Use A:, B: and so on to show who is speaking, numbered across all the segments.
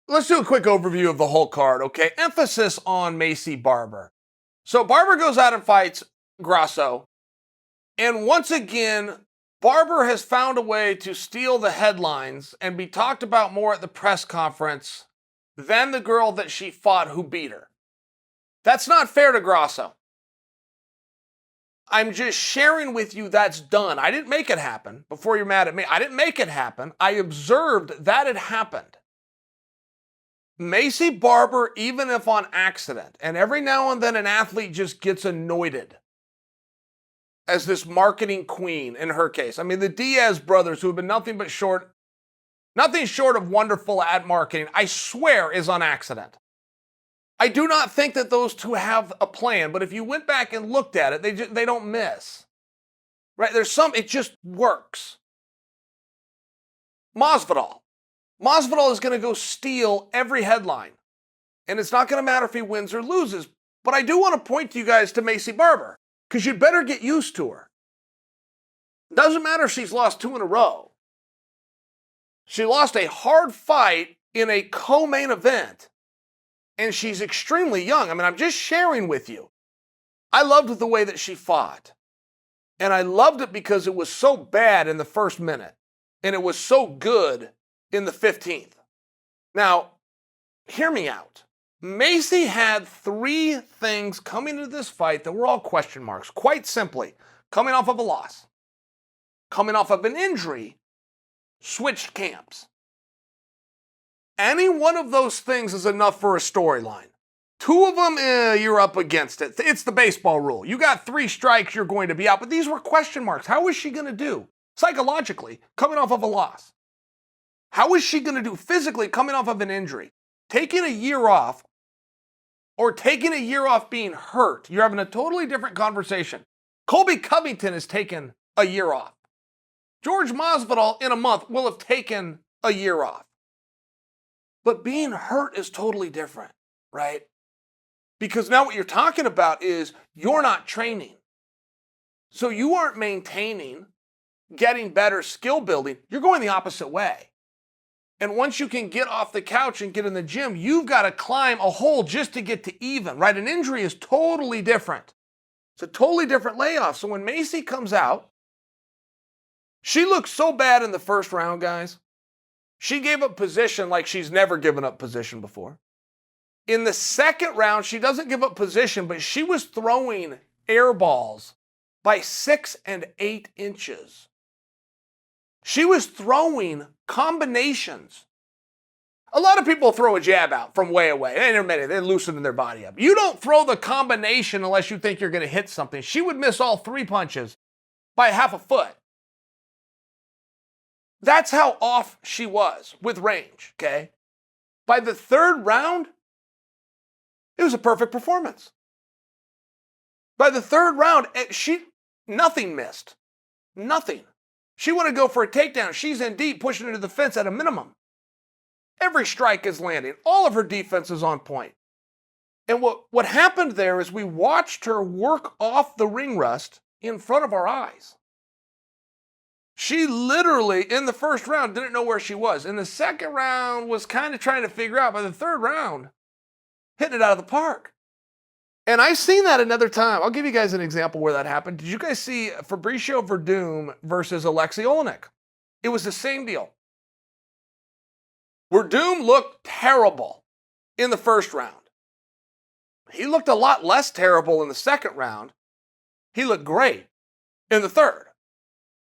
A: let's do a quick overview of the whole card, okay? Emphasis on Macy Barber. So Barber goes out and fights Grasso. And once again, Barber has found a way to steal the headlines and be talked about more at the press conference than the girl that she fought who beat her. That's not fair to Grasso. I'm just sharing with you that's done. I didn't make it happen before you're mad at me. I didn't make it happen. I observed that it happened. Macy Barber, even if on accident, and every now and then an athlete just gets anointed as this marketing queen in her case. I mean, the Diaz brothers, who have been nothing short of wonderful at marketing, I swear is on accident. I do not think that those two have a plan, but if you went back and looked at it, they don't miss. Right? It just works. Masvidal is going to go steal every headline. And it's not going to matter if he wins or loses. But I do want to point to you guys to Macy Barber, because you'd better get used to her. Doesn't matter if she's lost 2 in a row. She lost a hard fight in a co-main event. And she's extremely young. I mean, I'm just sharing with you. I loved the way that she fought. And I loved it because it was so bad in the first minute. And it was so good in the 15th. Now, hear me out. Macy had 3 things coming into this fight that were all question marks. Quite simply, coming off of a loss, coming off of an injury, switched camps. Any one of those things is enough for a storyline. 2 of them, you're up against it. It's the baseball rule. You got 3 strikes, you're going to be out. But these were question marks. How is she going to do psychologically coming off of a loss? How is she going to do physically coming off of an injury? Taking a year off or taking a year off being hurt, you're having a totally different conversation. Colby Covington has taken a year off. George Masvidal in a month will have taken a year off. But being hurt is totally different, right? Because now what you're talking about is you're not training. So you aren't maintaining, getting better, skill building. You're going the opposite way. And once you can get off the couch and get in the gym, you've got to climb a hole just to get to even, right? An injury is totally different. It's a totally different layoff. So when Macy comes out, she looked so bad in the first round, guys. She gave up position like she's never given up position before. In the second round, she doesn't give up position, but she was throwing air balls by 6 and 8 inches. She was throwing combinations. A lot of people throw a jab out from way away. They're loosening their body up. You don't throw the combination unless you think you're going to hit something. She would miss all 3 punches by half a foot. That's how off she was with range, okay? By the 3rd round, it was a perfect performance. By the 3rd round, nothing missed. Nothing. She wanted to go for a takedown. She's in deep, pushing into the fence at a minimum. Every strike is landing. All of her defense is on point. And what happened there is we watched her work off the ring rust in front of our eyes. She literally, in the first round, didn't know where she was. In the second round, was kind of trying to figure out. By the 3rd round, hitting it out of the park. And I've seen that another time. I'll give you guys an example where that happened. Did you guys see Fabricio Verdum versus Alexei Olenek? It was the same deal. Verdum looked terrible in the first round. He looked a lot less terrible in the second round. He looked great in the 3rd.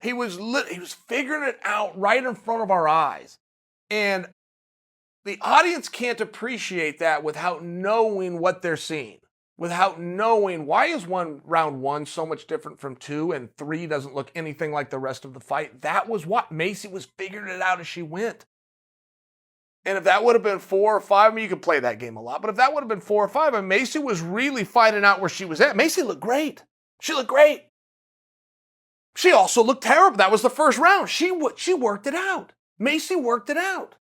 A: He was figuring it out right in front of our eyes. And the audience can't appreciate that without knowing what they're seeing. Without knowing why is round 1 so much different from 2 and 3 doesn't look anything like the rest of the fight. That was what Macy was figuring it out as she went. And if that would have been 4 or 5, I mean, you could play that game a lot, but if that would have been 4 or 5, and Macy was really finding out where she was at. Macy looked great. She looked great. She also looked terrible. That was the first round. She worked it out. Macy worked it out.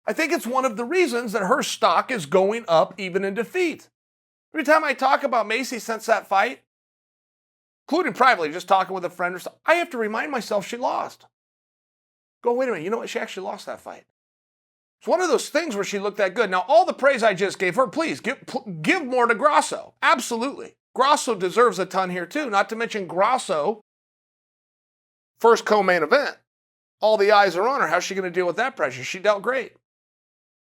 A: I think it's one of the reasons that her stock is going up even in defeat. Every time I talk about Macy since that fight, including privately, just talking with a friend or something, I have to remind myself she lost. Go, wait a minute, you know what? She actually lost that fight. It's one of those things where she looked that good. Now, all the praise I just gave her, please give more to Grasso. Absolutely. Grasso deserves a ton here too. Not to mention Grasso, first co-main event. All the eyes are on her. How's she going to deal with that pressure? She dealt great.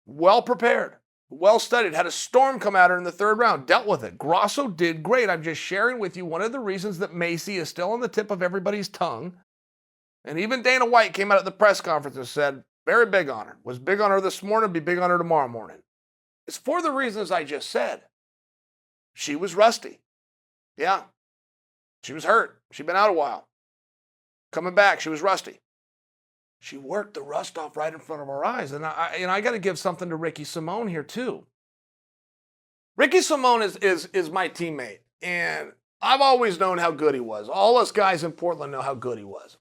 A: Well prepared. Well studied. Had a storm come at her in the third round. Dealt with it. Grasso did great. I'm just sharing with you one of the reasons that Macy is still on the tip of everybody's tongue. And even Dana White came out at the press conference and said, very big on her. Was big on her this morning, be big on her tomorrow morning. It's for the reasons I just said. She was rusty. Yeah. She was hurt. She'd been out a while. Coming back, she was rusty. She worked the rust off right in front of our eyes. And I got to give something to Ricky Simone here too. Ricky Simone is my teammate. And I've always known how good he was. All us guys in Portland know how good he was.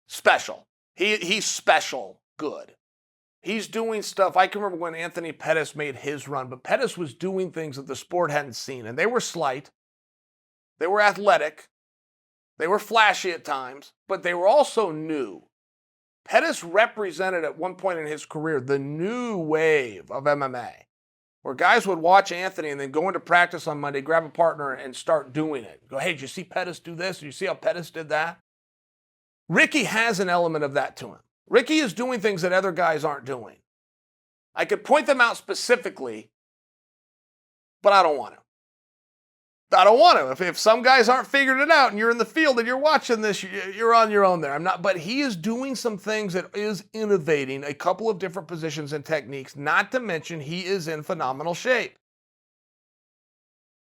A: Special. He's special good. He's doing stuff. I can remember when Anthony Pettis made his run, but Pettis was doing things that the sport hadn't seen. And they were slight. They were athletic. They were flashy at times, but they were also new. Pettis represented at one point in his career the new wave of MMA, where guys would watch Anthony and then go into practice on Monday, grab a partner and start doing it. Go, hey, did you see Pettis do this? Did you see how Pettis did that? Ricky has an element of that to him. Ricky is doing things that other guys aren't doing. I could point them out specifically, but I don't want to. I don't want to. If some guys aren't figuring it out and you're in the field and you're watching this, you're on your own there. I'm not, but he is doing some things that is innovating a couple of different positions and techniques, not to mention he is in phenomenal shape.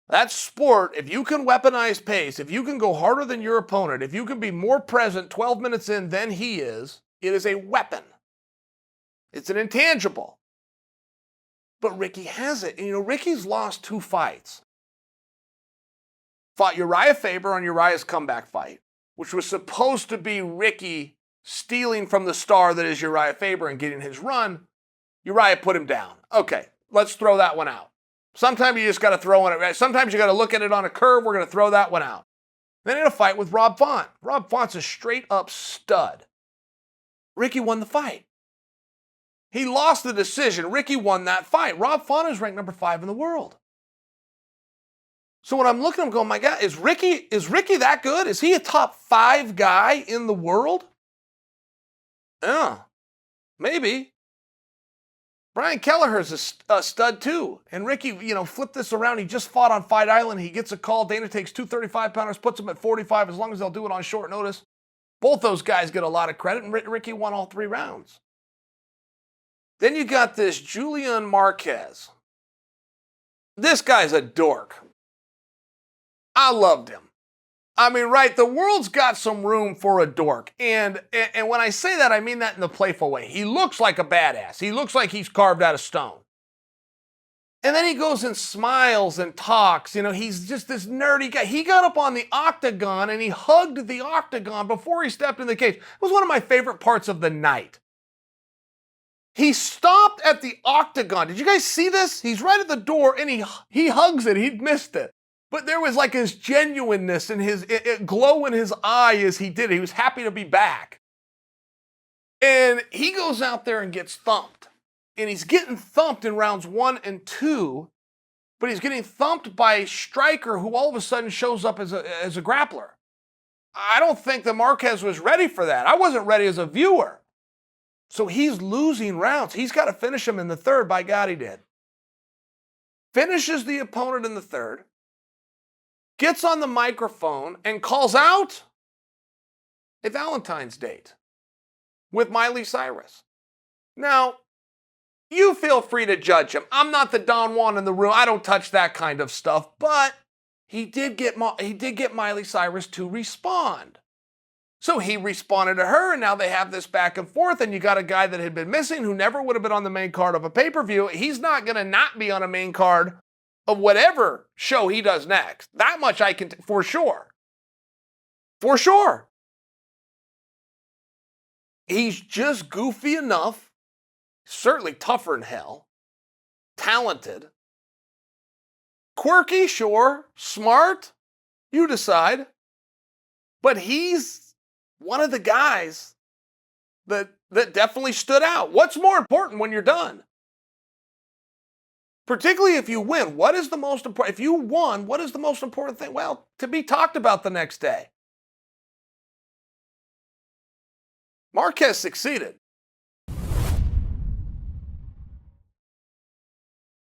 A: That sport, if you can weaponize pace, if you can go harder than your opponent, if you can be more present 12 minutes in than he is, it is a weapon. It's an intangible. But Ricky has it. And, Ricky's lost 2 fights. Fought Uriah Faber on Uriah's comeback fight, which was supposed to be Ricky stealing from the star that is Uriah Faber and getting his run. Uriah put him down. Okay, let's throw that one out. Sometimes you just got to throw it. Sometimes you got to look at it on a curve. We're going to throw that one out. Then in a fight with Rob Font. Rob Font's a straight up stud. Ricky won the fight. He lost the decision. Ricky won that fight. Rob Font is ranked number 5 in the world. So when I'm looking, I'm going, my God, is Ricky that good? Is he a top 5 guy in the world? Yeah, maybe. Brian Kelleher's a stud too. And Ricky, flipped this around. He just fought on Fight Island. He gets a call. Dana takes 2 35-pounders, puts him at 45 as long as they'll do it on short notice. Both those guys get a lot of credit, and Ricky won all 3 rounds. Then you got this Julian Marquez. This guy's a dork. I loved him. I mean, right, the world's got some room for a dork. And when I say that, I mean that in the playful way. He looks like a badass. He looks like he's carved out of stone. And then he goes and smiles and talks. He's just this nerdy guy. He got up on the octagon and he hugged the octagon before he stepped in the cage. It was one of my favorite parts of the night. He stopped at the octagon. Did you guys see this? He's right at the door and he hugs it. He'd missed it. But there was like his genuineness and his glow in his eye as he did it. He was happy to be back. And he goes out there and gets thumped. And he's getting thumped in rounds 1 and 2, but he's getting thumped by a striker who all of a sudden shows up as a grappler. I don't think that Marquez was ready for that. I wasn't ready as a viewer. So he's losing rounds. He's got to finish him in the 3rd. By God, he did. Finishes the opponent in the 3rd. Gets on the microphone and calls out a Valentine's date with Miley Cyrus. Now, you feel free to judge him. I'm not the Don Juan in the room. I don't touch that kind of stuff. But he did get Miley Cyrus to respond. So he responded to her, and now they have this back and forth, and you got a guy that had been missing who never would have been on the main card of a pay-per-view. He's not going to not be on a main card of whatever show he does next. That much I can, for sure. For sure. He's just goofy enough, certainly tougher than hell, talented, quirky, sure, smart, you decide. But he's one of the guys that definitely stood out. What's more important when you're done? Particularly if you win, what is the most important? If you won, what is the most important thing? Well, to be talked about the next day. Marquez succeeded.